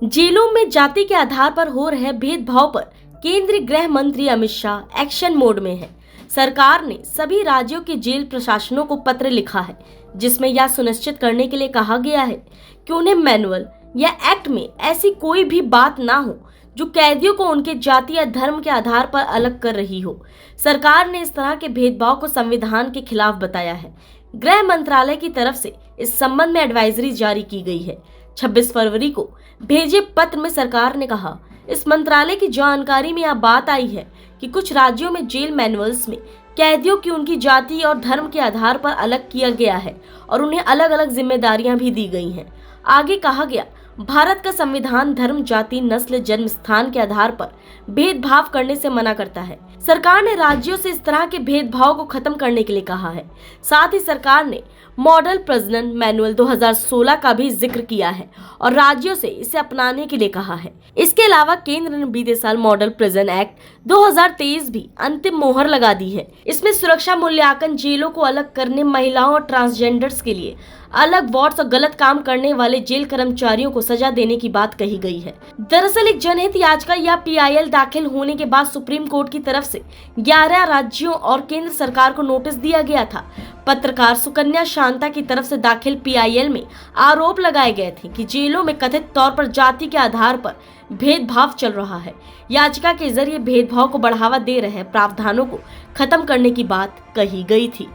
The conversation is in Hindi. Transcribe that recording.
जेलों में जाति के आधार पर हो रहे भेदभाव पर केंद्रीय गृह मंत्री अमित शाह एक्शन मोड में है। सरकार ने सभी राज्यों के जेल प्रशासनों को पत्र लिखा है, जिसमें यह सुनिश्चित करने के लिए कहा गया है कि उन्हें मैनुअल या एक्ट में ऐसी कोई भी बात ना हो जो कैदियों को उनके जाति या धर्म के आधार पर अलग कर रही हो। सरकार ने इस तरह के भेदभाव को संविधान के खिलाफ बताया है। गृह मंत्रालय की तरफ से इस संबंध में एडवाइजरी जारी की गई है। 26 फरवरी को भेजे पत्र में सरकार ने कहा, इस मंत्रालय की जानकारी में यह बात आई है कि कुछ राज्यों में जेल मैनुअल्स में कैदियों की उनकी जाति और धर्म के आधार पर अलग किया गया है और उन्हें अलग अलग जिम्मेदारियां भी दी गई हैं। आगे कहा गया, भारत का संविधान धर्म, जाति, नस्ल, जन्म स्थान के आधार पर भेदभाव करने से मना करता है। सरकार ने राज्यों से इस तरह के भेदभाव को खत्म करने के लिए कहा है। साथ ही सरकार ने मॉडल प्रजनन मैनुअल 2016 का भी जिक्र किया है और राज्यों से इसे अपनाने के लिए कहा है। इसके अलावा केंद्र ने बीते साल मॉडल प्रिजन एक्ट 2023 भी अंतिम मोहर लगा दी है। इसमें सुरक्षा मूल्यांकन, जेलों को अलग करने, महिलाओं और ट्रांसजेंडर्स के लिए अलग वार्ड्स और गलत काम करने वाले जेल कर्मचारियों को सजा देने की बात कही गई है। दरअसल एक जनहित याचिका या PIL दाखिल होने के बाद सुप्रीम कोर्ट की तरफ से 11 राज्यों और केंद्र सरकार को नोटिस दिया गया था। पत्रकार सुकन्या शांता की तरफ से दाखिल PIL में आरोप लगाए गए थे कि जेलों में कथित तौर पर जाति के आधार पर भेदभाव चल रहा है। याचिका के जरिए भेदभाव को बढ़ावा दे रहे प्रावधानों को खत्म करने की बात कही गई थी।